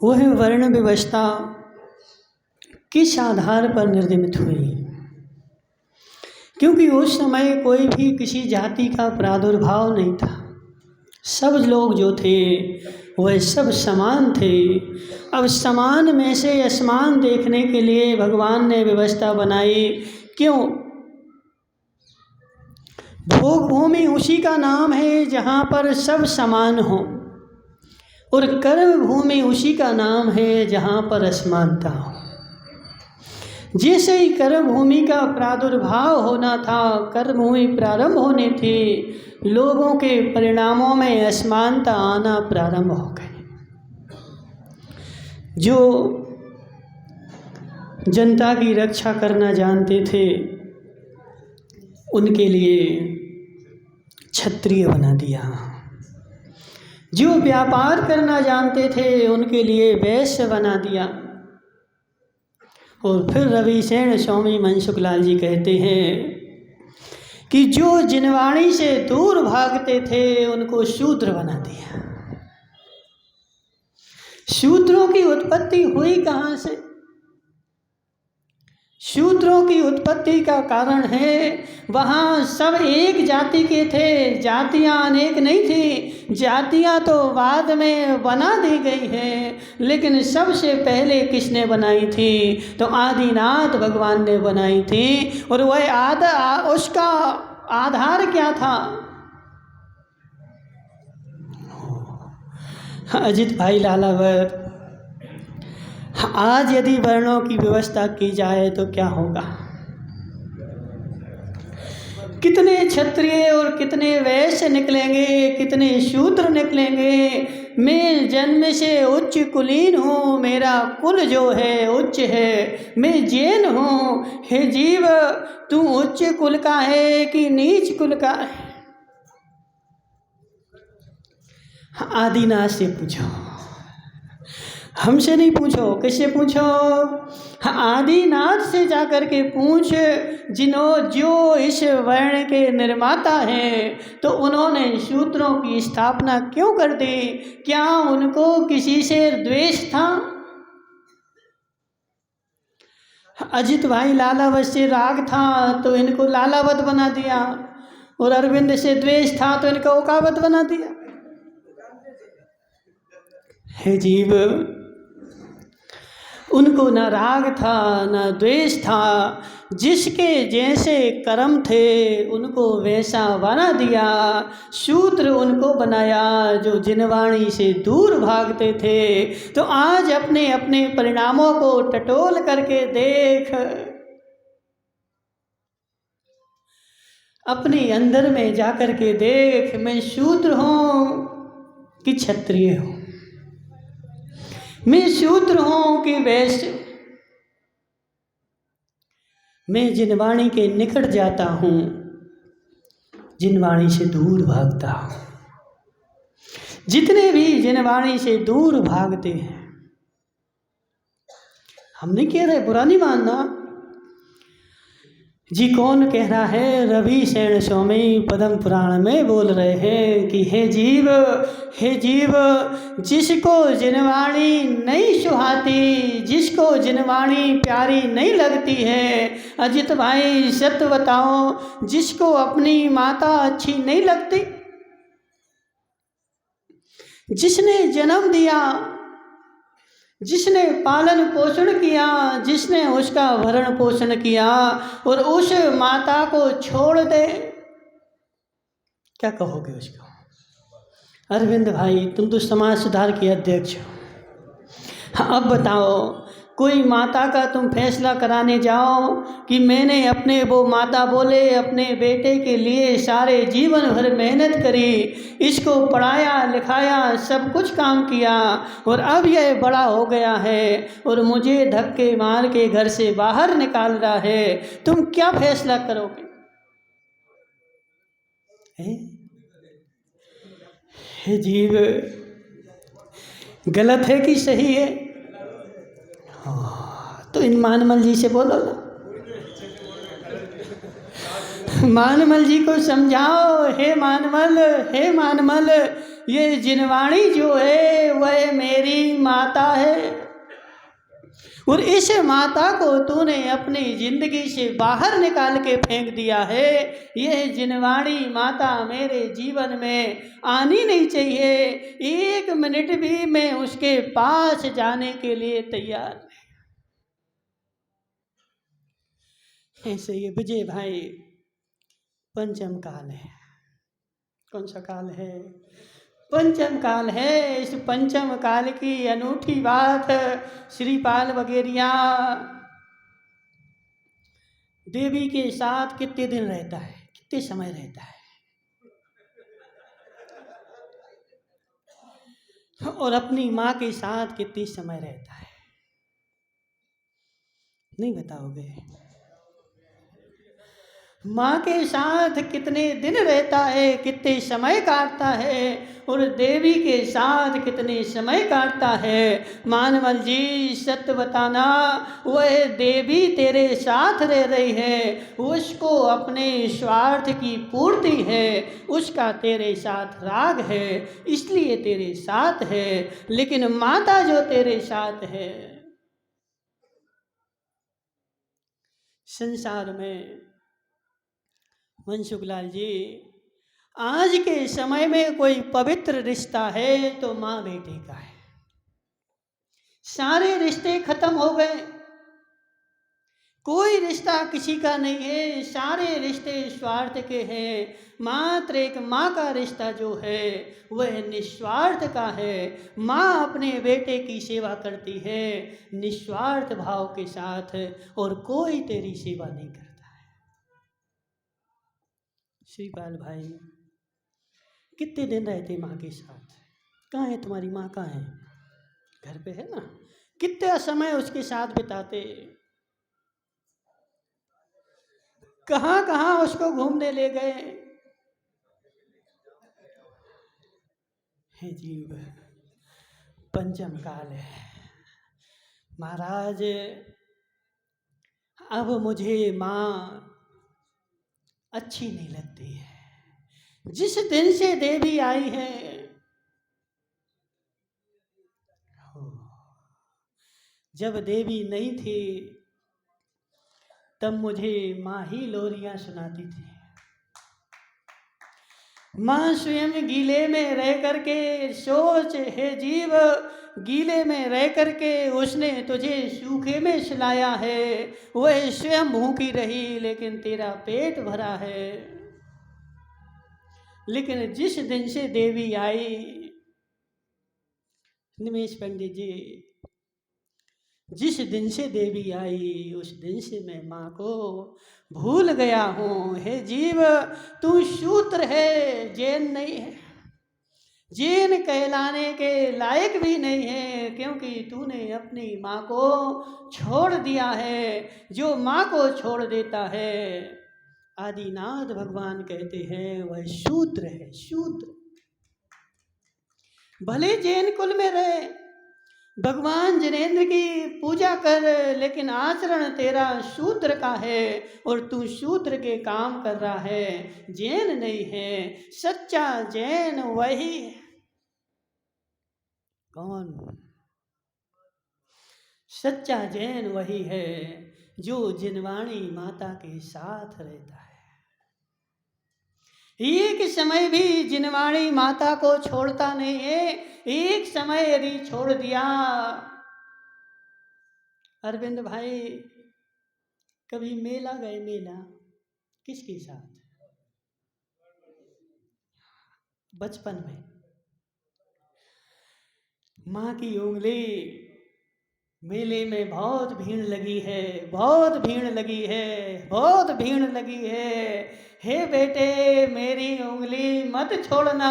वह वर्ण व्यवस्था किस आधार पर निर्मित हुई? क्योंकि उस समय कोई भी किसी जाति का प्रादुर्भाव नहीं था। सब लोग जो थे वह सब समान थे। अब समान में से असमान देखने के लिए भगवान ने व्यवस्था बनाई। क्यों? भोग भूमि उसी का नाम है जहाँ पर सब समान हो, और कर्म भूमि उसी का नाम है जहाँ पर असमानता हो। जैसे ही कर्म भूमि का प्रादुर्भाव होना था, कर्म भूमि प्रारंभ होने थी, लोगों के परिणामों में असमानता आना प्रारंभ हो गई। जो जनता की रक्षा करना जानते थे उनके लिए क्षत्रिय बना दिया। जो व्यापार करना जानते थे उनके लिए वैश्य बना दिया। और फिर रविशेण स्वामी मनसुखलाल जी कहते हैं कि जो जिनवाणी से दूर भागते थे उनको शूद्र बना दिया। शूद्रों की उत्पत्ति हुई कहाँ से? शूद्रों की उत्पत्ति का कारण है वहाँ सब एक जाति के थे, जातियाँ अनेक नहीं थी। जातियाँ तो बाद में बना दी गई हैं, लेकिन सबसे पहले किसने बनाई थी? तो आदिनाथ भगवान ने बनाई थी। और वह उसका आधार क्या था? अजित भाई लालावत, आज यदि वर्णों की व्यवस्था की जाए तो क्या होगा? कितने क्षत्रिय और कितने वैश्य निकलेंगे, कितने शूद्र निकलेंगे। मैं जन्म से उच्च कुलीन हूँ, मेरा कुल जो है उच्च है, मैं जैन हूँ। हे जीव, तू उच्च कुल का है कि नीच कुल का है? आदिनाथ से पूछो, हमसे नहीं पूछो। किससे पूछो? आदिनाथ से जाकर के पूछ, जो इस वर्ण के निर्माता हैं, तो उन्होंने शूद्रों की स्थापना क्यों कर दी? क्या उनको किसी से द्वेष था? अजित भाई लालावत से राग था तो इनको लालावत बना दिया, और अरविंद से द्वेष था तो इनको ओकावत बना दिया। हे जीव, उनको न राग था न द्वेष था। जिसके जैसे कर्म थे उनको वैसा बना दिया। शूद्र उनको बनाया जो जिनवाणी से दूर भागते थे। तो आज अपने अपने परिणामों को टटोल करके देख, अपने अंदर में जाकर के देख, मैं शूद्र हूँ कि क्षत्रिय हूँ? मैं शूद्र हूँ कि वैश्य? मैं जिनवाणी के निकट जाता हूँ, जिनवाणी से दूर भागता हूँ। जितने भी जिनवाणी से दूर भागते हैं, हम नहीं कह रहे, बुरा नहीं मानना जी। कौन कह रहा है? रविशेण स्वामी पद्म पुराण में बोल रहे हैं कि हे जीव, हे जीव, जिसको जिनवाणी नहीं सुहाती, जिसको जिनवाणी प्यारी नहीं लगती है, अजित भाई सत्य बताओ, जिसको अपनी माता अच्छी नहीं लगती, जिसने जन्म दिया, जिसने पालन पोषण किया, जिसने उसका भरण पोषण किया, और उस माता को छोड़ दे, क्या कहोगे उसको? अरविंद भाई, तुम तो समाज सुधार के अध्यक्ष हो। अब बताओ, कोई माता का तुम फैसला कराने जाओ कि मैंने अपने, वो माता बोले अपने बेटे के लिए सारे जीवन भर मेहनत करी, इसको पढ़ाया लिखाया, सब कुछ काम किया, और अब यह बड़ा हो गया है और मुझे धक्के मार के घर से बाहर निकाल रहा है, तुम क्या फैसला करोगे? हे जीव, गलत है कि सही है? तो इन मानमल जी से बोलो ना, मानमल जी को समझाओ। हे मानमल, हे मानमल, ये जिनवाणी जो है वह मेरी माता है। और इस माता को तूने अपनी जिंदगी से बाहर निकाल के फेंक दिया है। यह जिनवाणी माता मेरे जीवन में आनी नहीं चाहिए। 1 मिनट भी मैं उसके पास जाने के लिए तैयार नहीं। ऐसे ये विजय भाई पंचम काल है। कौन सा काल है? पंचम काल है। इस पंचम काल की अनूठी बात श्रीपाल वगैरिया देवी के साथ कितने दिन रहता है, कितने समय रहता है, और अपनी माँ के साथ कितने समय रहता है, नहीं बताओगे? माँ के साथ कितने दिन रहता है, कितने समय काटता है, और देवी के साथ कितने समय काटता है। मानवल जी सत्य बताना, वह देवी तेरे साथ रह रही है, उसको अपने स्वार्थ की पूर्ति है, उसका तेरे साथ राग है, इसलिए तेरे साथ है। लेकिन माता जो तेरे साथ है, संसार में मनसुखलाल जी, आज के समय में कोई पवित्र रिश्ता है तो माँ बेटे का है। सारे रिश्ते खत्म हो गए, कोई रिश्ता किसी का नहीं है, सारे रिश्ते स्वार्थ के हैं। मात्र एक माँ का रिश्ता जो है वह निस्वार्थ का है। माँ अपने बेटे की सेवा करती है निस्वार्थ भाव के साथ, और कोई तेरी सेवा नहीं करता। श्रीपाल भाई कितने दिन रहते माँ के साथ? कहाँ है तुम्हारी माँ? कहाँ है? घर पे है ना? कितना समय उसके साथ बिताते, कहाँ कहाँ उसको घूमने ले गए। हे जीव, पंचम काल है महाराज। अब मुझे माँ अच्छी नहीं लगती है। जिस दिन से देवी आई है, जब देवी नहीं थी तब मुझे माँ ही लोरियां सुनाती थी। माँ स्वयं गीले में रह करके, सोच हे जीव, गीले में रह करके उसने तुझे सूखे में सुलाया है। वह स्वयं भूखी रही लेकिन तेरा पेट भरा है। लेकिन जिस दिन से देवी आई, निमेश पंडित जी, जिस दिन से देवी आई उस दिन से मैं माँ को भूल गया हूँ। हे जीव, तू शूद्र है, जैन नहीं है, जैन कहलाने के लायक भी नहीं है, क्योंकि तूने अपनी माँ को छोड़ दिया है। जो माँ को छोड़ देता है, आदिनाथ भगवान कहते हैं, वह शूद्र है। शूद्र भले जैन कुल में रहे, भगवान जिनेंद्र की पूजा कर, लेकिन आचरण तेरा शूद्र का है, और तू शूद्र के काम कर रहा है, जैन नहीं है। सच्चा जैन वही है। कौन? सच्चा जैन वही है जो जिनवाणी माता के साथ रहता है। एक समय भी जिनवाणी माता को छोड़ता नहीं है। एक समय यदि छोड़ दिया, अरविंद भाई कभी मेला गए? मेला किसके साथ? बचपन में माँ की उंगली, मेले में बहुत भीड़ लगी है, बहुत भीड़ लगी है, बहुत भीड़ लगी है। हे बेटे, मेरी उंगली मत छोड़ना।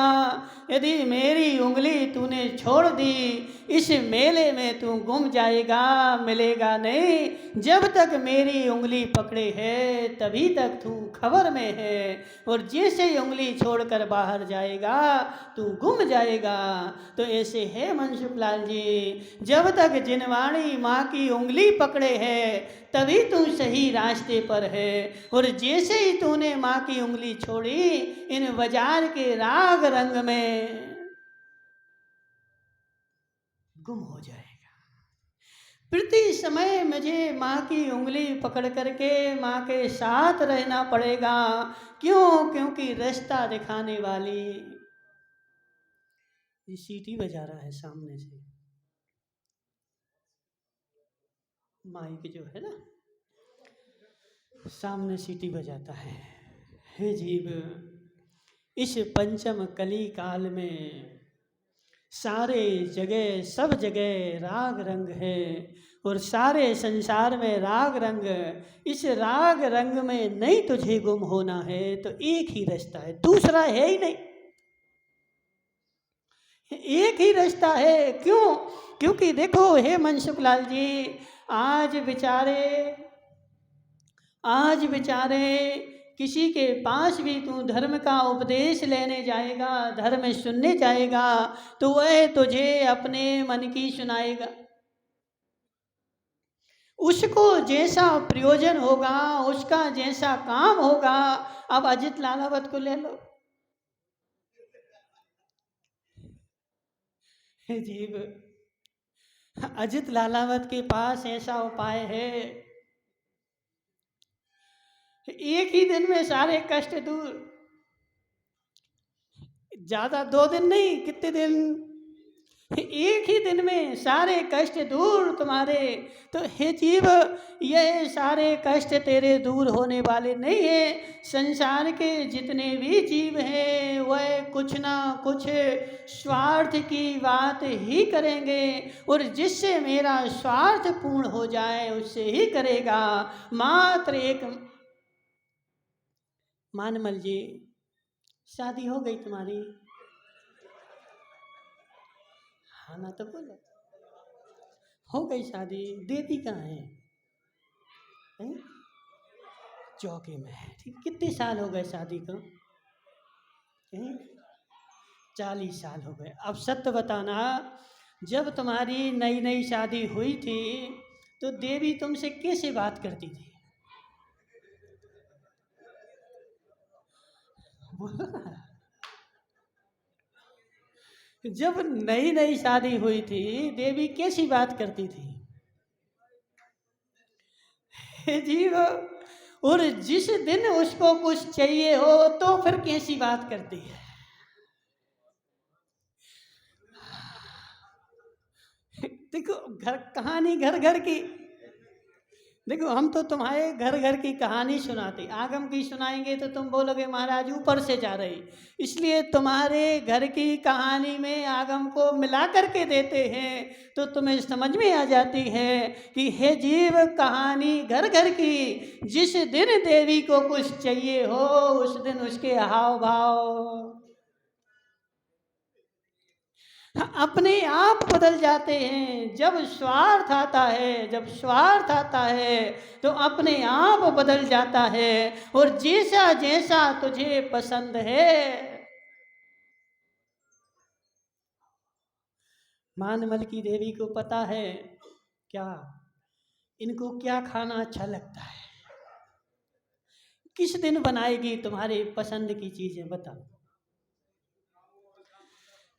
यदि मेरी उंगली तूने छोड़ दी, इस मेले में तू गुम जाएगा, मिलेगा नहीं। जब तक मेरी उंगली पकड़े है तभी तक तू खबर में है, और जैसे ही उंगली छोड़कर बाहर जाएगा तू गुम जाएगा। तो ऐसे है मनसुखलाल जी, जब तक जिनवाणी माँ की उंगली पकड़े है तभी तू सही रास्ते पर है, और जैसे ही तूने माँ की उंगली छोड़ी, इन बाजार के राग रंग में गुम हो जाएगा। प्रति समय मुझे माँ की उंगली पकड़ करके माँ के साथ रहना पड़ेगा। क्यों? क्योंकि रास्ता दिखाने वाली ये सीटी बजा रहा है सामने से, माइक जो है ना सामने सीटी बजाता है। हे जीव, इस पंचम कली काल में सारे जगह सब जगह राग रंग है और सारे संसार में राग रंग। इस राग रंग में नहीं तुझे गुम होना है तो एक ही रास्ता है, दूसरा है ही नहीं, एक ही रास्ता है। क्यों? क्योंकि देखो हे मनसुख लाल जी, आज बेचारे किसी के पास भी तू धर्म का उपदेश लेने जाएगा, धर्म सुनने जाएगा, तो वह तुझे अपने मन की सुनाएगा। उसको जैसा प्रयोजन होगा, उसका जैसा काम होगा। अब अजित लालावत को ले लो, जीव, अजित लालावत के पास ऐसा उपाय है, एक ही दिन में सारे कष्ट दूर। ज्यादा 2 दिन नहीं, कितने दिन, एक ही दिन में सारे कष्ट दूर तुम्हारे। तो हे जीव, ये सारे कष्ट तेरे दूर होने वाले नहीं है। संसार के जितने भी जीव हैं वह कुछ ना कुछ स्वार्थ की बात ही करेंगे, और जिससे मेरा स्वार्थ पूर्ण हो जाए उससे ही करेगा। मात्र एक मानमल जी, शादी हो गई तुम्हारी? हाँ ना तो बोलो, हो गई शादी। देवी कहाँ है? हैं? चौकी में है। ठीक, कितने साल हो गए शादी को? 40 साल हो गए। अब सत्य बताना, जब तुम्हारी नई नई शादी हुई थी तो देवी तुमसे कैसे बात करती थी? जब नई नई शादी हुई थी देवी कैसी बात करती थी? जीव, और जिस दिन उसको कुछ चाहिए हो तो फिर कैसी बात करती है? देखो घर कहानी घर घर की, देखो हम तो तुम्हारे घर घर की कहानी सुनाते, आगम की सुनाएंगे तो तुम बोलोगे महाराज ऊपर से जा रही, इसलिए तुम्हारे घर की कहानी में आगम को मिला करके देते हैं तो तुम्हें समझ में आ जाती है कि हे जीव, कहानी घर घर की। जिस दिन देवी को कुछ चाहिए हो उस दिन उसके हाव भाव अपने आप बदल जाते हैं। जब स्वार्थ आता है तो अपने आप बदल जाता है, और जैसा जैसा तुझे पसंद है। मानमल की देवी को पता है क्या इनको क्या खाना अच्छा लगता है, किस दिन बनाएगी तुम्हारे पसंद की चीजें, बताओ।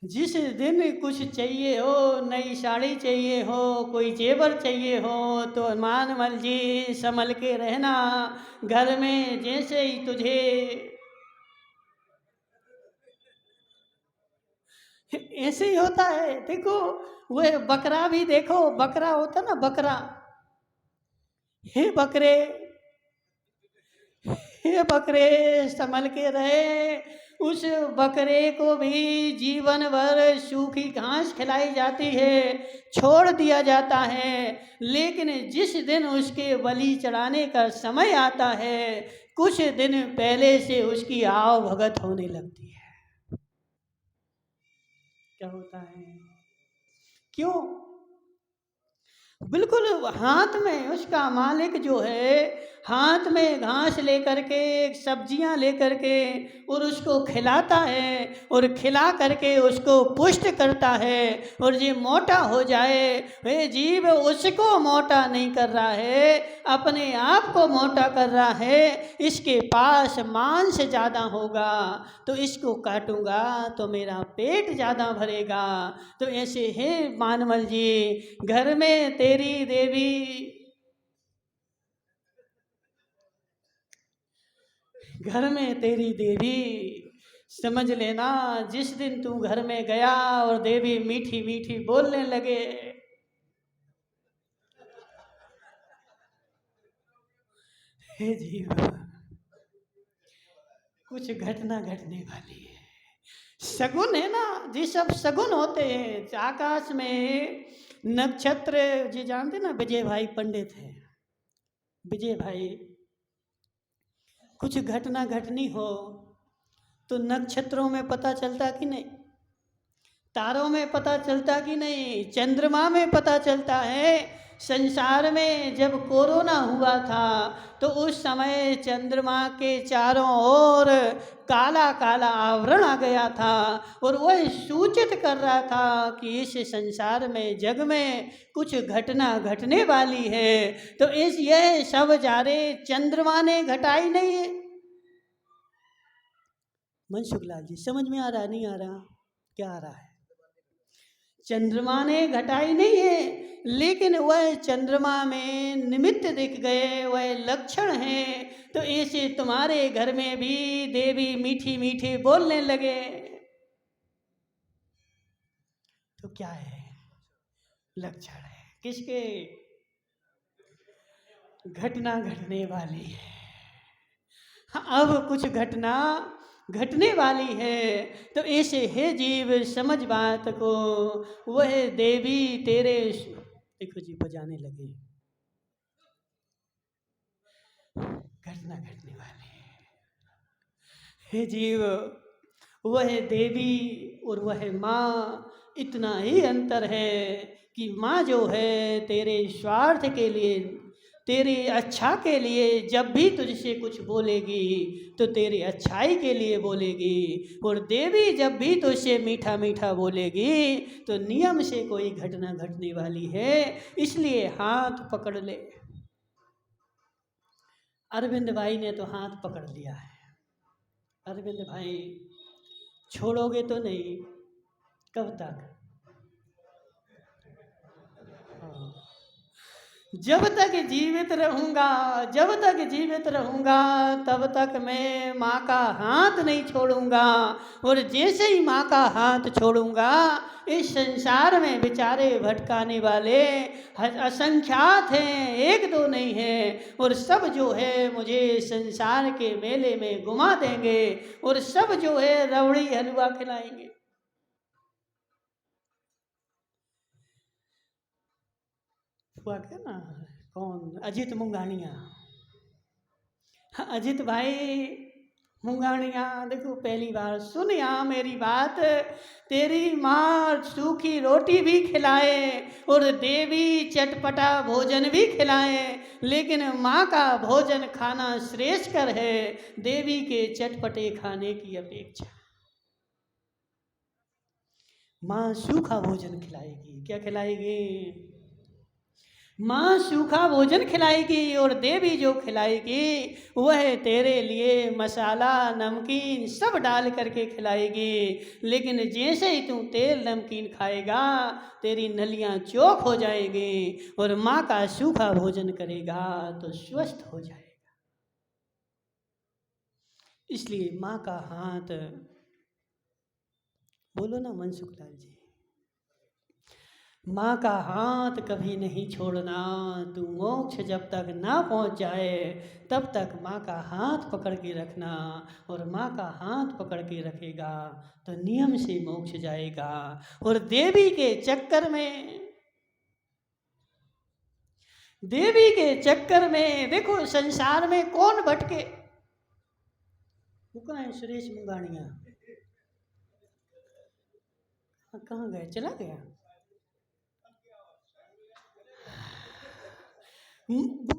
जिस दिन कुछ चाहिए हो, नई साड़ी चाहिए हो, कोई जेवर चाहिए हो, तो मानमल जी संभल के रहना। घर में जैसे ही तुझे ऐसे ही होता है। देखो वह बकरा भी, देखो बकरा होता ना, बकरा, हे बकरे, हे बकरे संभल के रहे। उस बकरे को भी जीवन भर सूखी घास खिलाई जाती है, छोड़ दिया जाता है, लेकिन जिस दिन उसके बलि चढ़ाने का समय आता है कुछ दिन पहले से उसकी आव भगत होने लगती है। क्या होता है? क्यों? बिल्कुल हाथ में उसका मालिक जो है हाथ में घास लेकर के, सब्जियां लेकर के, और उसको खिलाता है, और खिला करके उसको पुष्ट करता है, और ये मोटा हो जाए। वे जीव उसको मोटा नहीं कर रहा है, अपने आप को मोटा कर रहा है। इसके पास मांस ज़्यादा होगा तो इसको काटूंगा तो मेरा पेट ज़्यादा भरेगा। तो ऐसे है मानमल जी, घर में तेरी देवी, घर में तेरी देवी। समझ लेना जिस दिन तू घर में गया और देवी मीठी मीठी बोलने लगे, हे जीव कुछ घटना घटने वाली है। शगुन है ना जी, सब शगुन होते हैं। आकाश में नक्षत्र जी जानते ना, विजय भाई पंडित है, विजय भाई, कुछ घटना घटनी हो तो नक्षत्रों में पता चलता कि नहीं, तारों में पता चलता कि नहीं, चंद्रमा में पता चलता है। संसार में जब कोरोना हुआ था तो उस समय चंद्रमा के चारों ओर काला काला आवरण आ गया था और वह सूचित कर रहा था कि इस संसार में, जग में कुछ घटना घटने वाली है। तो इस यह सब जारे चंद्रमा ने घटाई नहीं है। मनसुख लाल जी समझ में आ रहा, नहीं आ रहा? क्या आ रहा है? चंद्रमा ने घटाई नहीं है, लेकिन वह चंद्रमा में निमित्त दिख गए, वह लक्षण हैं। तो ऐसे तुम्हारे घर में भी देवी मीठी मीठी बोलने लगे। तो क्या है? लक्षण है किसके? घटना घटने वाली है। अब कुछ घटना घटने वाली है। तो ऐसे हे जीव समझ बात को, वह देवी तेरे, देखो जी बजाने लगे, घटना घटने वाली है। हे जीव वह देवी और वह माँ, इतना ही अंतर है कि माँ जो है तेरे स्वार्थ के लिए, तेरी अच्छा के लिए जब भी तुझसे कुछ बोलेगी तो तेरी अच्छाई के लिए बोलेगी, और देवी जब भी तुझसे मीठा मीठा बोलेगी तो नियम से कोई घटना घटने वाली है, इसलिए हाथ पकड़ ले। अरविंद भाई ने तो हाथ पकड़ लिया है। अरविंद भाई छोड़ोगे तो नहीं? कब तक? जब तक जीवित रहूँगा, जब तक जीवित रहूँगा तब तक मैं माँ का हाथ नहीं छोड़ूंगा। और जैसे ही माँ का हाथ छोड़ूंगा, इस संसार में बेचारे भटकाने वाले असंख्यात हैं, एक दो नहीं है, और सब जो है मुझे संसार के मेले में घुमा देंगे और सब जो है रबड़ी हलवा खिलाएंगे। हुआ क्या ना, कौन? अजित मुंगानिया। अजित भाई मुंगानिया, देखो पहली बार सुन यहाँ मेरी बात। तेरी माँ सूखी रोटी भी खिलाए और देवी चटपटा भोजन भी खिलाए, लेकिन माँ का भोजन खाना श्रेष्ठकर है देवी के चटपटे खाने की अपेक्षा। माँ सूखा भोजन खिलाएगी। क्या खिलाएगी? माँ सूखा भोजन खिलाएगी और देवी जो खिलाएगी वह तेरे लिए मसाला नमकीन सब डाल करके खिलाएगी, लेकिन जैसे ही तू तेल नमकीन खाएगा तेरी नलियाँ चौक हो जाएगी, और माँ का सूखा भोजन करेगा तो स्वस्थ हो जाएगा। इसलिए माँ का हाथ, बोलो ना मनसुख लाल जी, माँ का हाथ कभी नहीं छोड़ना। तू मोक्ष जब तक ना पहुँच जाए तब तक माँ का हाथ पकड़ के रखना, और माँ का हाथ पकड़ के रखेगा तो नियम से मोक्ष जाएगा। और देवी के चक्कर में, देवी के चक्कर में देखो संसार में कौन भटके? वो कहाँ है? सुरेश मुंगानिया कहाँ गए? चला गया?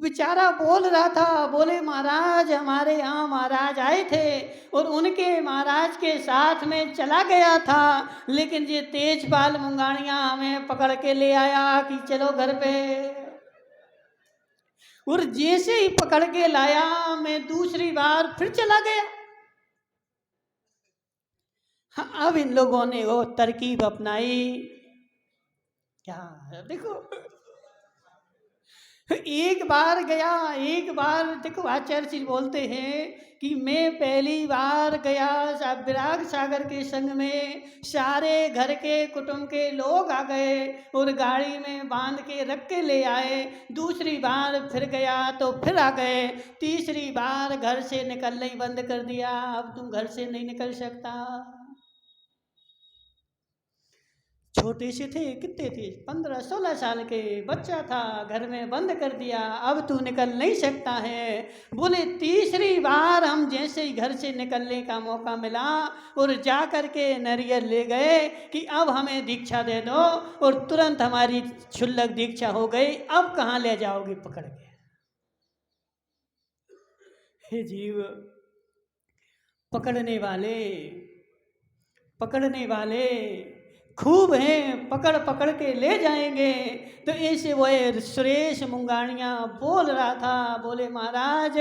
बेचारा बोल रहा था, बोले महाराज हमारे यहाँ महाराज आए थे और उनके महाराज के साथ में चला गया था, लेकिन ये तेजपाल मुंगानिया हमें पकड़ के ले आया कि चलो घर पे, और जैसे ही पकड़ के लाया मैं दूसरी बार फिर चला गया। हाँ, अब इन लोगों ने वो तरकीब अपनाई। क्या देखो, एक बार गया, एक बार देखो आचार्य जी बोलते हैं कि मैं पहली बार गया विराग सागर के संग में, सारे घर के कुटुंब के लोग आ गए और गाड़ी में बांध के रख के ले आए। दूसरी बार फिर गया तो फिर आ गए। तीसरी बार घर से निकलना ही बंद कर दिया, अब तुम घर से नहीं निकल सकता। छोटे से थे, कितने थे, 15-16 साल के बच्चा था, घर में बंद कर दिया, अब तू निकल नहीं सकता है। बोले तीसरी बार हम जैसे ही घर से निकलने का मौका मिला और जा कर के नारियल ले गए कि अब हमें दीक्षा दे दो, और तुरंत हमारी क्षुल्लक दीक्षा हो गई। अब कहाँ ले जाओगे पकड़ के? हे जीव, पकड़ने वाले खूब हैं, पकड़ पकड़ के ले जाएंगे। तो ऐसे वह सुरेश मुंगानिया बोल रहा था, बोले महाराज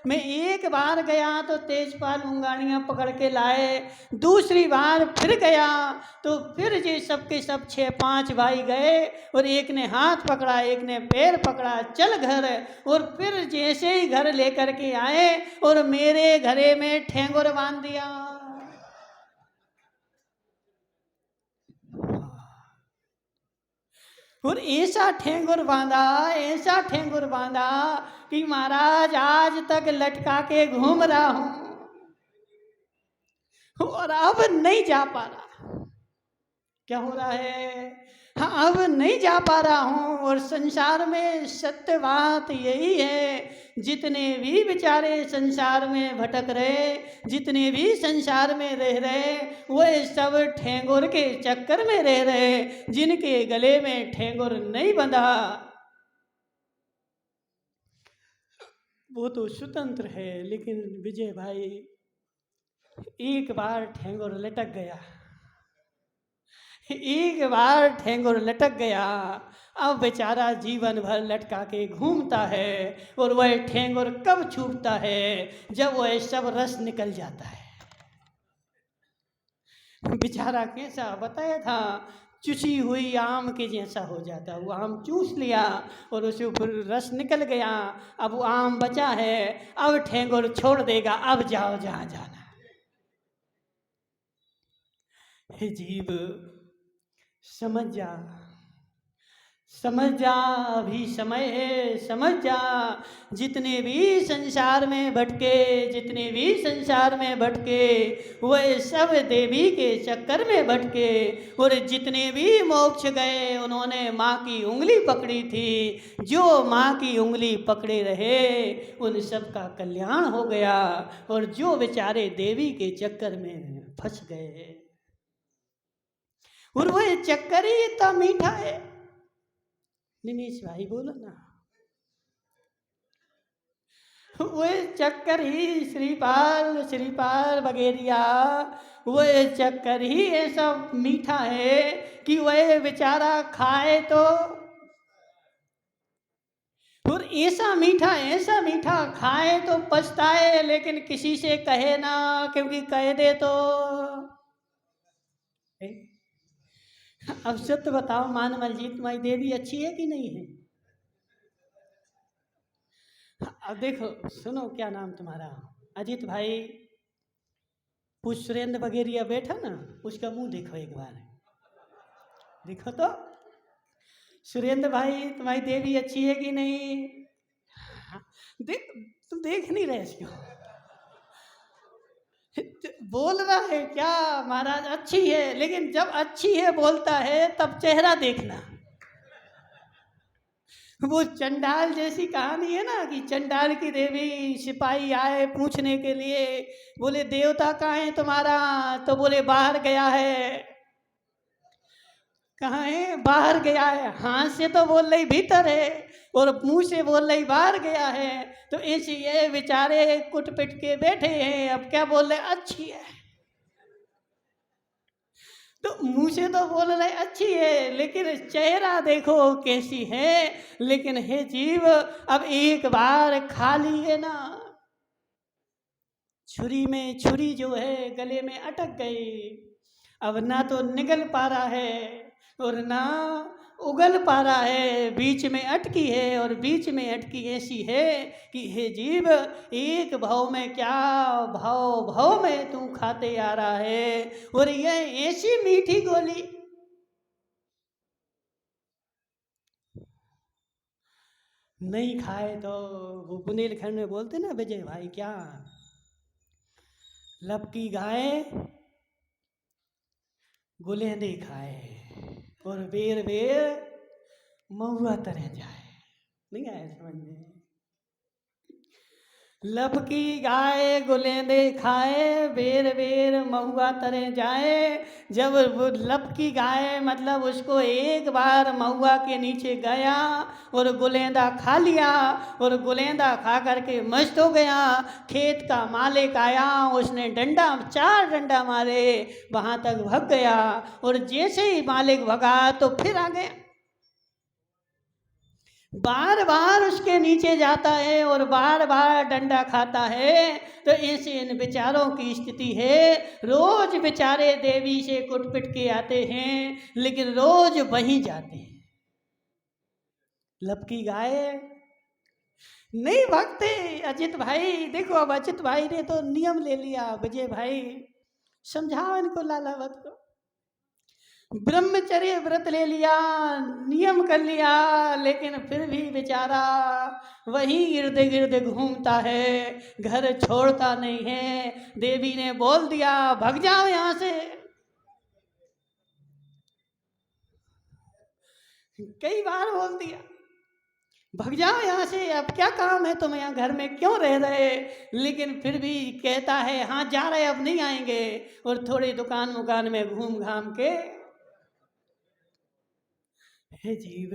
मैं एक बार गया तो तेजपाल मुंगानिया पकड़ के लाए, दूसरी बार फिर गया तो फिर ये सबके सब 6-5 भाई गए और एक ने हाथ पकड़ा, एक ने पैर पकड़ा, चल घर। और फिर जैसे ही घर लेकर के आए और मेरे घरे में ठेंगुर बांध दिया। और ऐसा ठेंगुर बांधा कि महाराज आज तक लटका के घूम रहा हूं और अब नहीं जा पा रहा। क्या हो रहा है? हाँ, अब नहीं जा पा रहा हूँ। और संसार में सत्य बात यही है, जितने भी बेचारे संसार में भटक रहे, जितने भी संसार में रह रहे, वो सब ठेंगुर के चक्कर में रह रहे। जिनके गले में ठेंगुर नहीं बंधा वो तो स्वतंत्र है। लेकिन विजय भाई, एक बार ठेंगुर लटक गया, एक बार ठेंगुर लटक गया, अब बेचारा जीवन भर लटका के घूमता है। और वह ठेंगुर कब छूटता है? जब वह सब रस निकल जाता है। बेचारा कैसा बताया था, चुसी हुई आम के जैसा हो जाता। वो आम चूस लिया और उसके ऊपर रस निकल गया, अब वो आम बचा है, अब ठेंगुर छोड़ देगा, अब जाओ जहाँ जाना। हे जीव, समझ जा, अभी समय है, समझ जा। जितने भी संसार में भटके वह सब देवी के चक्कर में भटके। और जितने भी मोक्ष गए उन्होंने माँ की उंगली पकड़ी थी। जो माँ की उंगली पकड़े रहे उन सब का कल्याण हो गया। और जो बेचारे देवी के चक्कर में फंस गए, और वह चक्कर ही इतना मीठा है। निमेश भाई बोलो ना, वह चक्कर ही श्रीपाल बगेरिया, वह चक्कर ही ऐसा मीठा है कि वह बेचारा खाए तो, और ऐसा मीठा खाए तो पछताए, लेकिन किसी से कहे ना, क्योंकि कह दे तो। अब सत्य बताओ, मानमलजीत तुम्हारी देवी अच्छी है कि नहीं है? अब देखो, सुनो, क्या नाम तुम्हारा? अजीत भाई। सुरेंद्र बगेरिया बैठा ना, उसका मुंह देखो एक बार, देखो तो। सुरेंद्र भाई, तुम्हारी देवी अच्छी है कि नहीं? तुम देख नहीं रहे इसको। बोल रहा है क्या महाराज? अच्छी है, लेकिन जब अच्छी है बोलता है तब चेहरा देखना। वो चंडाल जैसी कहानी है ना, कि चंडाल की देवी सिपाही आए पूछने के लिए, बोले देवता कहाँ है तुम्हारा? तो बोले बाहर गया है। कहाँ है? बाहर गया है। हाथ से तो बोल रही भीतर है और मुंह से बोल रही बाहर गया है। तो ऐसे ये बेचारे कुट पिट के बैठे हैं, अब क्या बोल रहे? अच्छी है। तो मुंह से तो बोल रहे अच्छी है, लेकिन चेहरा देखो कैसी है। लेकिन हे जीव, अब एक बार खा ली है ना, छुरी जो है गले में अटक गई, अब ना तो निगल पा रहा है और ना उगल पा रहा है, बीच में अटकी है, और बीच में अटकी ऐसी है कि हे जीव, एक भाव में क्या भाव भाव में तू खाते आ रहा है। और यह ऐसी मीठी गोली, नहीं खाए तो वो बुंदेलखंड में बोलते ना विजय भाई, क्या लपकी गाय गुलेंदे खाए और बेर बेर महुआ तरह जाए। नहीं आया समझ में? लपकी गाय गुलेंदे खाए, बेर बेर महुआ तरह जाए। जब वो लपकी गाय मतलब उसको एक बार महुआ के नीचे गया और गुलेंदा खा लिया, और गुलेंदा खा करके मस्त हो गया। खेत का मालिक आया, उसने डंडा 4 डंडा मारे, वहाँ तक भाग गया। और जैसे ही मालिक भगा तो फिर आ गया, बार बार उसके नीचे जाता है और बार बार डंडा खाता है। तो ऐसे इन बेचारों की स्थिति है। रोज बेचारे देवी से कुट-पिट के आते हैं, लेकिन रोज वहीं जाते हैं। लपकी गाय नहीं भागते। अजित भाई देखो, अब अजित भाई ने तो नियम ले लिया। विजय भाई समझाओ इनको, लालावत को। ब्रह्मचर्य व्रत ले लिया, नियम कर लिया, लेकिन फिर भी बेचारा वही इर्द गिर्द घूमता है, घर छोड़ता नहीं है। देवी ने बोल दिया भाग जाओ यहाँ से, कई बार बोल दिया भाग जाओ यहाँ से, अब क्या काम है तुम्हें यहाँ, घर में क्यों रह रहे। लेकिन फिर भी कहता है हाँ जा रहे, अब नहीं आएंगे। और थोड़ी दुकान मुकान में घूम घाम के, हे जीव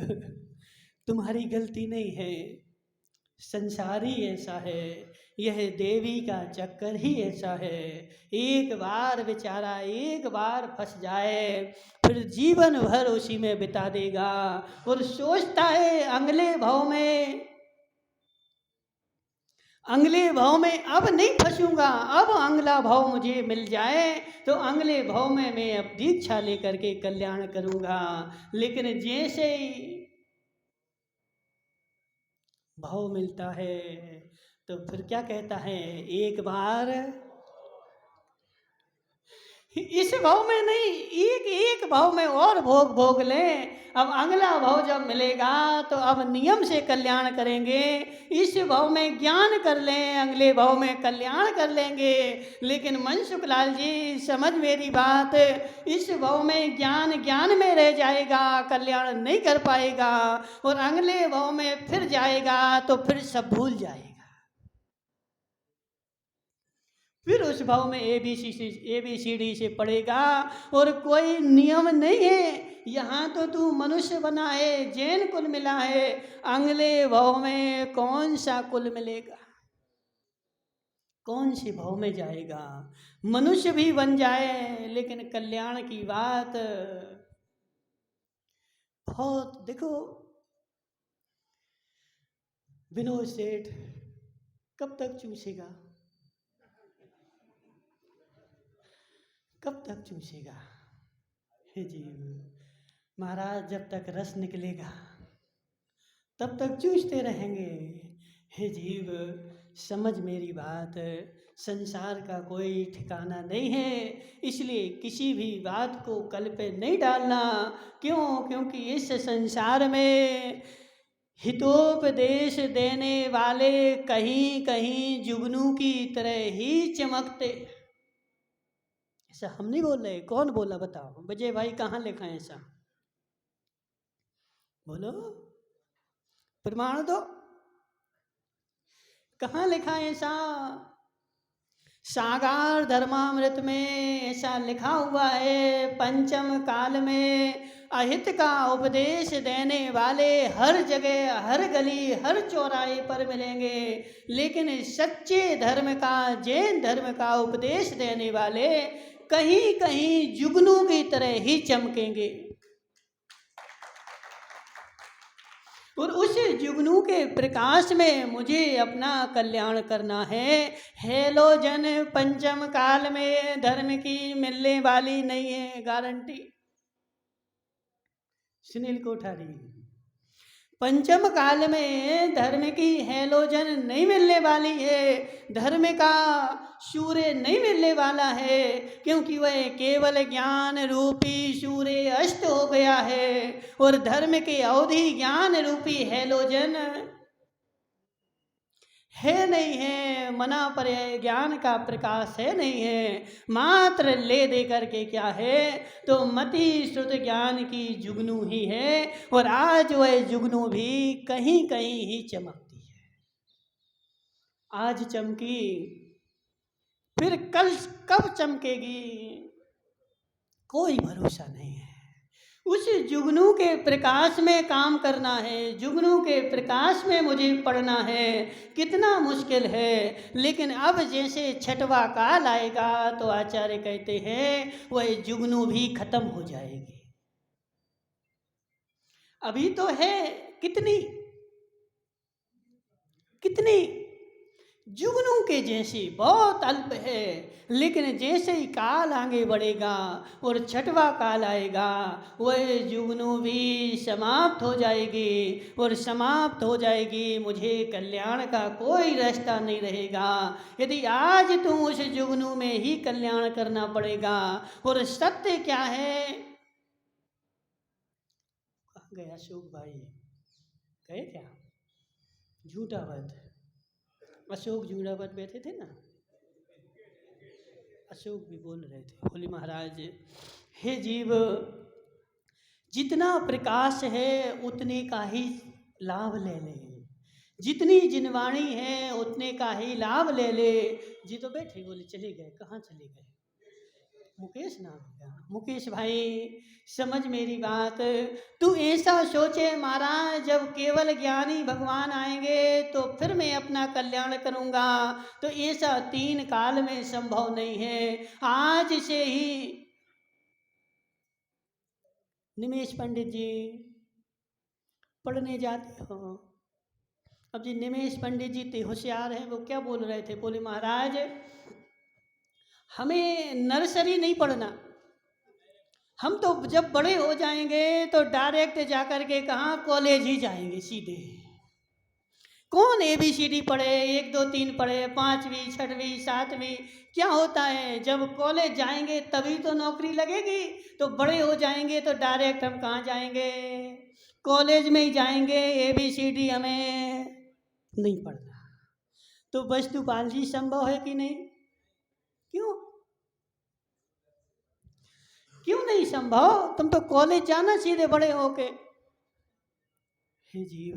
तुम्हारी गलती नहीं है, संसार ही ऐसा है, यह देवी का चक्कर ही ऐसा है। एक बार बेचारा एक बार फंस जाए, फिर जीवन भर उसी में बिता देगा। और सोचता है अगले भाव में अब नहीं फंसूंगा, अब अगला भाव मुझे मिल जाए तो अगले भाव में मैं अब दीक्षा लेकर के कल्याण करूंगा। लेकिन जैसे ही भाव मिलता है तो फिर क्या कहता है, एक बार इस भाव में नहीं, एक एक भाव में और भोग भोग लें। अब अगला भाव जब मिलेगा तो अब नियम से कल्याण करेंगे। इस भाव में ज्ञान कर लें, अगले भाव में कल्याण कर लेंगे। लेकिन मनसुख लाल जी समझ मेरी बात, इस भाव में ज्ञान में रह जाएगा, कल्याण नहीं कर पाएगा। और अगले भाव में फिर जाएगा तो फिर सब भूल जाएगा। फिर उस भाव में ABCD से पढ़ेगा। और कोई नियम नहीं है, यहाँ तो तू मनुष्य बना है, जैन कुल मिला है, अगले भाव में कौन सा कुल मिलेगा, कौन से भाव में जाएगा। मनुष्य भी बन जाए लेकिन कल्याण की बात बहुत। देखो विनोद सेठ कब तक चूसेगा, कब तक चूसेगा। हे जीव महाराज, जब तक रस निकलेगा तब तक चूसते रहेंगे। हे जीव समझ मेरी बात, संसार का कोई ठिकाना नहीं है, इसलिए किसी भी बात को कल पे नहीं डालना। क्यों? क्योंकि इस संसार में हितोपदेश देने वाले कहीं कहीं जुगनू की तरह ही चमकते। ऐसा हम नहीं बोल रहे, कौन बोला बताओ विजय भाई, कहाँ लिखा है ऐसा, बोलो प्रमाण दो, कहाँ लिखा है ऐसा। सागार धर्मामृत में ऐसा लिखा हुआ है, पंचम काल में अहित का उपदेश देने वाले हर जगह, हर गली, हर चौराहे पर मिलेंगे, लेकिन सच्चे धर्म का, जैन धर्म का उपदेश देने वाले कहीं कहीं जुगनू की तरह ही चमकेंगे। और उस जुगनू के प्रकाश में मुझे अपना कल्याण करना है। हेलोजन पंचम काल में धर्म की मिलने वाली नहीं है गारंटी। सुनील कोठारी। पंचम काल में धर्म की हैलोजन नहीं मिलने वाली है, धर्म का सूर्य नहीं मिलने वाला है, क्योंकि वह केवल ज्ञान रूपी सूर्य अस्त हो गया है। और धर्म की अवधि ज्ञान रूपी हैलोजन है नहीं है, मना पर ज्ञान का प्रकाश है नहीं है, मात्र ले दे करके क्या है, तो मति श्रुत ज्ञान की जुगनू ही है। और आज वह जुगनू भी कहीं कहीं ही चमकती है। आज चमकी, फिर कल कब चमकेगी कोई भरोसा नहीं है। उस जुगनू के प्रकाश में काम करना है, जुगनू के प्रकाश में मुझे पढ़ना है, कितना मुश्किल है। लेकिन अब जैसे छठवा काल आएगा तो आचार्य कहते हैं वह जुगनू भी खत्म हो जाएगी। अभी तो है कितनी कितनी जुगनू के जैसी बहुत अल्प है, लेकिन जैसे ही काल आगे बढ़ेगा और छठवा काल आएगा वह जुगनू भी समाप्त हो जाएगी। और समाप्त हो जाएगी, मुझे कल्याण का कोई रास्ता नहीं रहेगा। यदि आज तुम उस जुगनू में ही कल्याण करना पड़ेगा। और सत्य क्या है, कहाँ गया अशोक भाई, गए क्या? झूठावत अशोक झूठावत बैठे थे ना, अशोक भी बोल रहे थे, बोले महाराज हे जीव, जितना प्रकाश है उतने का ही लाभ ले ले, जितनी जिनवाणी है उतने का ही लाभ ले ले। जी तो बैठे, बोले चले गए, कहाँ चले गए? मुकेश नाम क्या? मुकेश भाई समझ मेरी बात, तू ऐसा सोचे महाराज जब केवल ज्ञानी भगवान आएंगे तो फिर मैं अपना कल्याण करूंगा, तो ऐसा 3 काल में संभव नहीं है। आज से ही निमेश पंडित जी पढ़ने जाते हो। अब जी निमेश पंडित जी थे, होशियार हैं, वो क्या बोल रहे थे, बोले महाराज हमें नर्सरी नहीं पढ़ना, हम तो जब बड़े हो जाएंगे तो डायरेक्ट जाकर के कहाँ कॉलेज ही जाएंगे सीधे। कौन ABCD पढ़े, 1 2 3 पढ़े, 5वीं 6वीं 7वीं, क्या होता है जब कॉलेज जाएंगे तभी तो नौकरी लगेगी। तो बड़े हो जाएंगे तो डायरेक्ट हम कहाँ जाएंगे, कॉलेज में ही जाएंगे, ABCD हमें नहीं पढ़ना। तो वस्तुपाल जी संभव है कि नहीं? क्यों क्यों नहीं संभव? तुम तो कॉलेज जाना सीधे बड़े होके। हे जीव,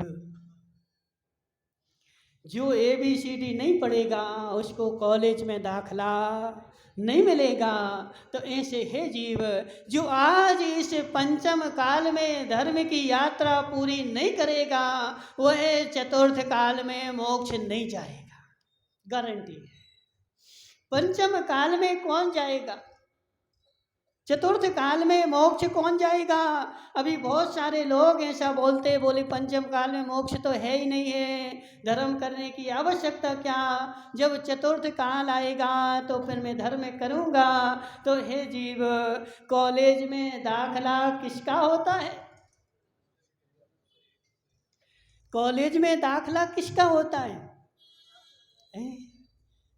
जो ABCD नहीं पढ़ेगा उसको कॉलेज में दाखला नहीं मिलेगा। तो ऐसे हे जीव, जो आज इस पंचम काल में धर्म की यात्रा पूरी नहीं करेगा वह चतुर्थ काल में मोक्ष नहीं जाएगा, गारंटी है। पंचम काल में कौन जाएगा, चतुर्थ काल में मोक्ष कौन जाएगा? अभी बहुत सारे लोग ऐसा बोलते, बोले पंचम काल में मोक्ष तो है ही नहीं है, धर्म करने की आवश्यकता क्या, जब चतुर्थ काल आएगा तो फिर मैं धर्म करूँगा। तो हे जीव, कॉलेज में दाखला किसका होता है? कॉलेज में दाखला किसका होता है?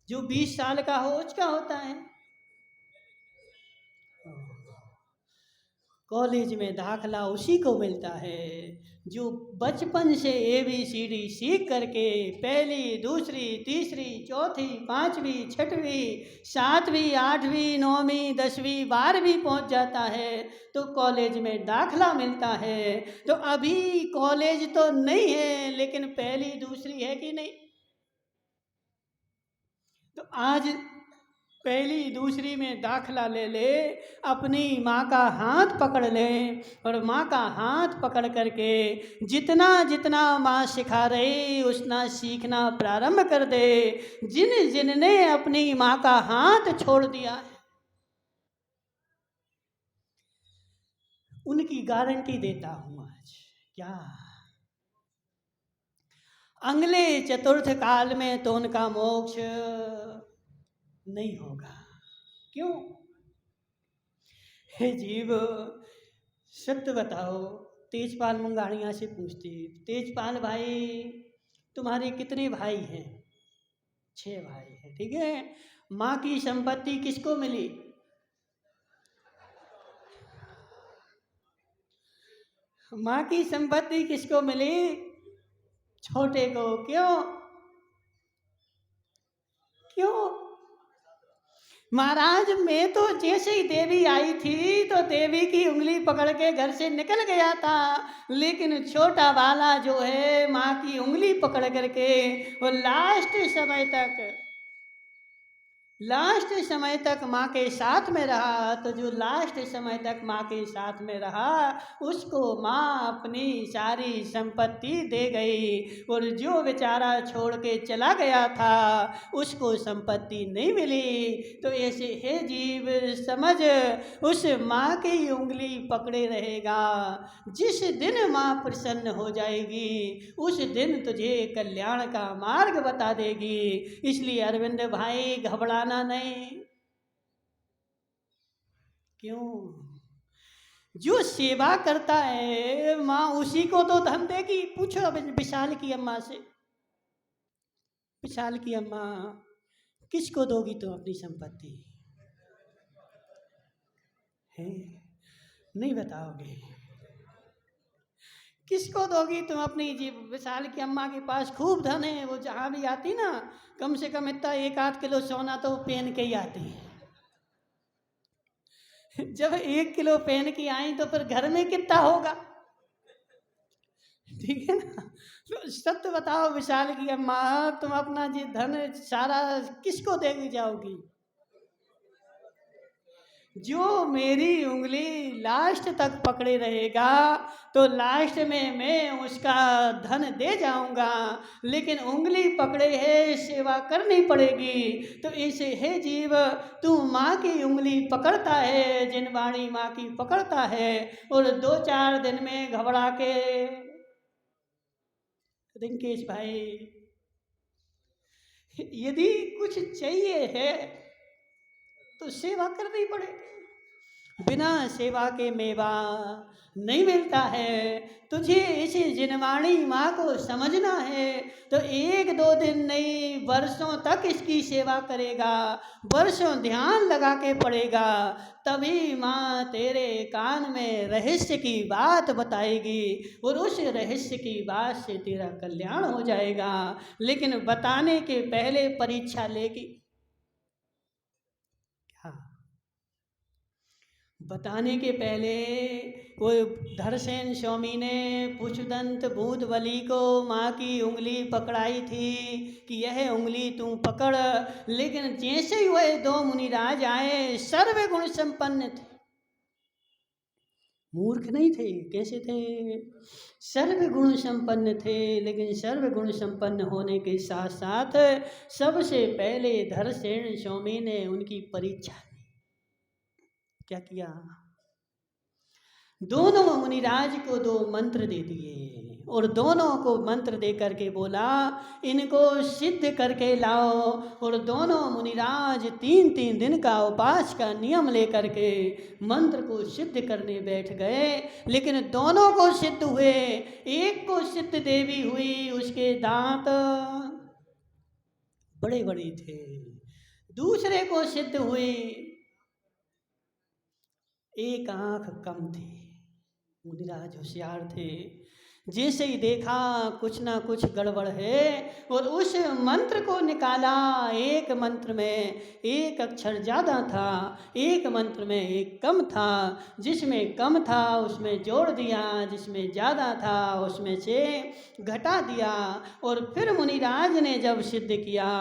जो 20 साल का हो उसका होता है। कॉलेज में दाखला उसी को मिलता है जो बचपन से ABCD सीख करके पहली दूसरी तीसरी चौथी पांचवी छठवीं सातवीं आठवीं नौवीं 10वीं 12वीं पहुंच जाता है तो कॉलेज में दाखला मिलता है। तो अभी कॉलेज तो नहीं है लेकिन पहली दूसरी है कि नहीं? तो आज पहली दूसरी में दाखला ले ले, अपनी माँ का हाथ पकड़ ले और माँ का हाथ पकड़ करके जितना जितना माँ सिखा रही उतना सीखना प्रारंभ कर दे। जिन जिन ने अपनी माँ का हाथ छोड़ दिया है उनकी गारंटी देता हूँ आज, क्या अगले चतुर्थ काल में तो उनका मोक्ष नहीं होगा। क्यों? हे जीव, सत्य बताओ, तेजपाल मुंगाड़िया से पूछती, तेजपाल भाई तुम्हारे कितने भाई हैं? 6 भाई हैं, ठीक है। माँ की संपत्ति किसको मिली? माँ की संपत्ति किसको मिली? छोटे को। क्यों? क्यों? महाराज मैं तो जैसे ही देवी आई थी तो देवी की उंगली पकड़ के घर से निकल गया था, लेकिन छोटा वाला जो है माँ की उंगली पकड़ करके वो लास्ट समय तक माँ के साथ में रहा। तो जो लास्ट समय तक माँ के साथ में रहा उसको माँ अपनी सारी संपत्ति दे गई, और जो बेचारा छोड़ के चला गया था उसको संपत्ति नहीं मिली। तो ऐसे हे जीव समझ, उस माँ की उंगली पकड़े रहेगा। जिस दिन माँ प्रसन्न हो जाएगी उस दिन तुझे कल्याण का मार्ग बता देगी। इसलिए अरविंद भाई घबराना नहीं। क्यों? जो सेवा करता है माँ उसी को तो धन देगी। पूछो अब विशाल की अम्मा से, विशाल की अम्मा किसको दोगी तुम अपनी संपत्ति? है नहीं बताओगे? किसको दोगी तुम अपनी जी? विशाल की अम्मा के पास खूब धन है, वो जहाँ भी आती ना कम से कम इतना 1-8 किलो सोना तो पहन के ही आती है। जब 1 किलो पहन के आई तो फिर घर में कितना होगा? ठीक है ना? तो सत्य बताओ विशाल की अम्मा, तुम अपना जी धन सारा किसको देगी जाओगी? जो मेरी उंगली लास्ट तक पकड़े रहेगा तो लास्ट में मैं उसका धन दे जाऊंगा, लेकिन उंगली पकड़े है सेवा करनी पड़ेगी। तो ऐसे हे जीव तू माँ की उंगली पकड़ता है, जिनवाणी माँ की पकड़ता है, और 2-4 दिन में घबरा के रिंकेश भाई यदि कुछ चाहिए है तो सेवा करनी पड़ेगी। बिना सेवा के मेवा नहीं मिलता है। तुझे इसी जिनवाणी माँ को समझना है तो 1-2 दिन नहीं वर्षों तक इसकी सेवा करेगा, वर्षों ध्यान लगा के पड़ेगा, तभी माँ तेरे कान में रहस्य की बात बताएगी, और उस रहस्य की बात से तेरा कल्याण हो जाएगा। लेकिन बताने के पहले परीक्षा लेगी। बताने के पहले वो धरसेन स्वामी ने पुष्पदंत भूत बलि को माँ की उंगली पकड़ाई थी कि यह उंगली तू पकड़, लेकिन जैसे ही वह 2 मुनिराज आए सर्व गुण संपन्न थे, मूर्ख नहीं थे। कैसे थे? सर्व गुण संपन्न थे, लेकिन सर्व गुण संपन्न होने के साथ साथ सबसे पहले धरसेन स्वामी ने उनकी परीक्षा क्या किया? दोनों मुनिराज को 2 मंत्र दे दिए, और दोनों को मंत्र दे करके बोला इनको सिद्ध करके लाओ। और दोनों मुनिराज 3-3 दिन का उपास का नियम लेकर के मंत्र को सिद्ध करने बैठ गए, लेकिन दोनों को सिद्ध हुए। एक को सिद्ध देवी हुई, उसके दांत बड़े बड़े थे। दूसरे को सिद्ध हुई, एक आंख कम थी। मुनिराज होशियार थे, जैसे ही देखा कुछ ना कुछ गड़बड़ है और उस मंत्र को निकाला। एक मंत्र में एक अक्षर ज़्यादा था, एक मंत्र में एक कम था। जिसमें कम था उसमें जोड़ दिया, जिसमें ज़्यादा था उसमें से घटा दिया। और फिर मुनिराज ने जब सिद्ध किया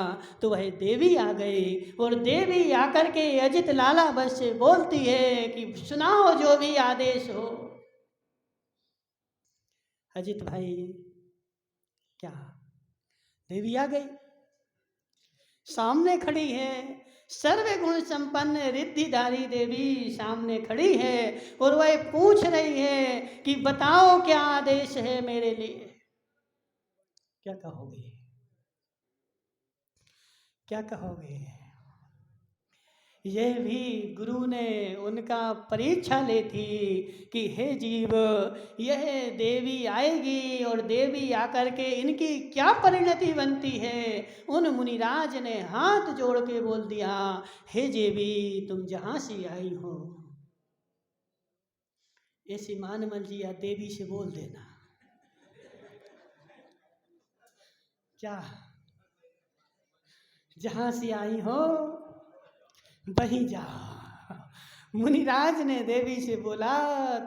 तो वह देवी आ गई, और देवी आकर के अजित लाला बस से बोलती है कि सुनाओ जो भी आदेश हो। अजित भाई क्या? देवी आ गई, सामने खड़ी है, सर्व गुण संपन्न रिद्धिधारी देवी सामने खड़ी है, और वह पूछ रही है कि बताओ क्या आदेश है मेरे लिए? क्या कहोगे? क्या कहोगे? यह भी गुरु ने उनका परीक्षा ली थी कि हे जीव, यह देवी आएगी और देवी आकर के इनकी क्या परिणति बनती है। उन मुनिराज ने हाथ जोड़ के बोल दिया, हे देवी तुम जहाँ से आई हो, ऐसे मानमल जी या देवी से बोल देना, क्या जहाँ से आई हो वहीं जाओ। मुनिराज ने देवी से बोला,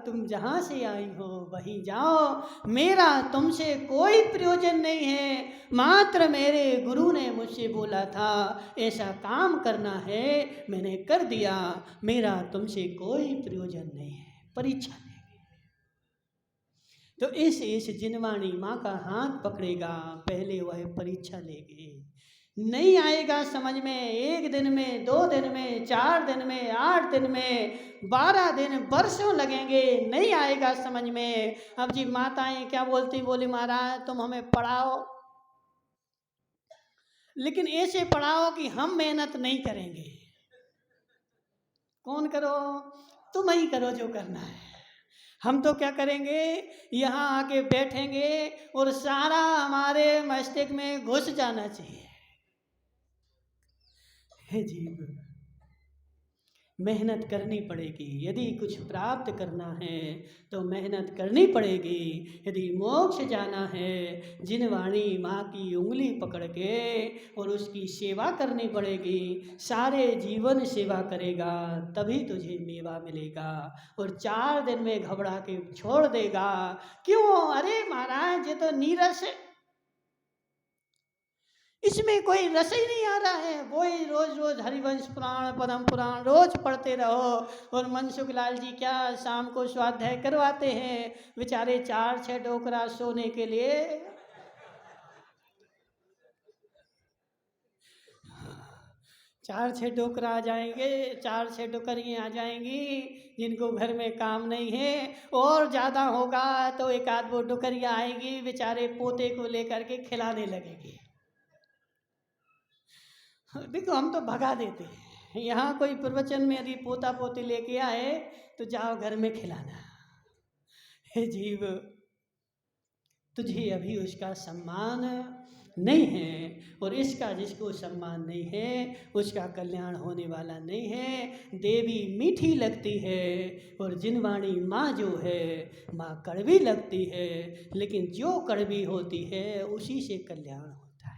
तुम जहाँ से आई हो वहीं जाओ, मेरा तुमसे कोई प्रयोजन नहीं है। मात्र मेरे गुरु ने मुझसे बोला था ऐसा काम करना है, मैंने कर दिया, मेरा तुमसे कोई प्रयोजन नहीं है। परीक्षा लेगी तो इस जिनवाणी माँ का हाथ पकड़ेगा, पहले वह परीक्षा लेगी। नहीं आएगा समझ में, 1 दिन में, 2 दिन में, 4 दिन में, 8 दिन में, 12 दिन, वर्षों लगेंगे, नहीं आएगा समझ में। अब जी माताएं क्या बोलती, बोली महाराज तुम हमें पढ़ाओ, लेकिन ऐसे पढ़ाओ कि हम मेहनत नहीं करेंगे। कौन करो, तुम ही करो जो करना है, हम तो क्या करेंगे, यहाँ आके बैठेंगे और सारा हमारे मस्तिष्क में घुस जाना चाहिए। हे जीव, मेहनत करनी पड़ेगी। यदि कुछ प्राप्त करना है तो मेहनत करनी पड़ेगी। यदि मोक्ष जाना है, जिनवाणी माँ की उंगली पकड़ के और उसकी सेवा करनी पड़ेगी। सारे जीवन सेवा करेगा तभी तुझे मेवा मिलेगा। और 4 दिन में घबरा के छोड़ देगा। क्यों, अरे महाराज ये तो नीरस है, इसमें कोई रस ही नहीं आ रहा है। वही रोज रोज हरिवंश पुराण, पद्म पुराण रोज पढ़ते रहो। और मनसुख लाल जी क्या शाम को स्वाध्याय करवाते हैं, बेचारे 4-6 डोकरा सोने के लिए। 4-6 डोकरा आ जाएंगे, 4-6 डोकरियाँ आ जाएंगी जिनको घर में काम नहीं है। और ज़्यादा होगा तो 1-8 वो डोकरियाँ आएंगी, बेचारे पोते को लेकर के खिलाने लगेंगे। देखो हम तो भगा देते हैं। यहाँ कोई प्रवचन में यदि पोता पोती लेके आए तो जाओ घर में खिलाना। हे जीव, तुझे अभी उसका सम्मान नहीं है, और इसका जिसको सम्मान नहीं है उसका कल्याण होने वाला नहीं है। देवी मीठी लगती है और जिनवाणी माँ जो है माँ कड़वी लगती है, लेकिन जो कड़वी होती है उसी से कल्याण होता है,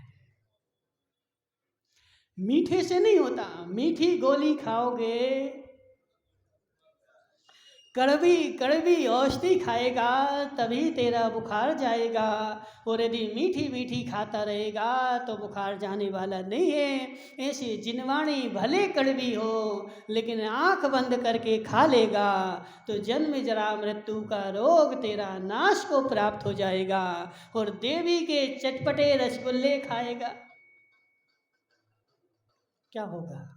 मीठे से नहीं होता। मीठी गोली खाओगे, कड़वी कड़वी औषधि खाएगा तभी तेरा बुखार जाएगा। और यदि मीठी मीठी खाता रहेगा तो बुखार जाने वाला नहीं है। ऐसी जिनवाणी भले कड़वी हो लेकिन आंख बंद करके खा लेगा तो जन्म जरा मृत्यु का रोग तेरा नाश को प्राप्त हो जाएगा। और देवी के चटपटे रसगुल्ले खाएगा, क्या होगा,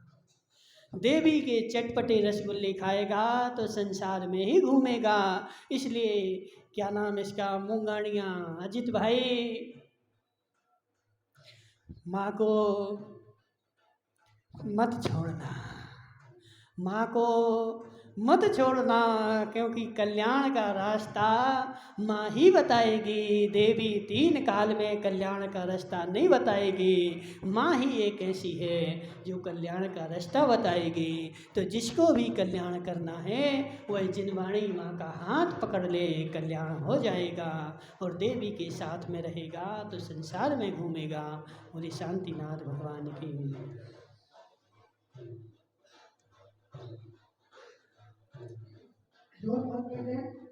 देवी के चटपटे रसगुल्ले खाएगा तो संसार में ही घूमेगा। इसलिए क्या नाम इसका, मूंगानिया अजित भाई, माँ को मत छोड़ना, माँ को मत छोड़ना, क्योंकि कल्याण का रास्ता माँ ही बताएगी। देवी 3 काल में कल्याण का रास्ता नहीं बताएगी। माँ ही एक ऐसी है जो कल्याण का रास्ता बताएगी। तो जिसको भी कल्याण करना है वह जिनवाणी माँ का हाथ पकड़ ले, कल्याण हो जाएगा और देवी के साथ में रहेगा तो संसार में घूमेगा। बोले शांतिनाथ भगवान की। जोर बोलते हैं।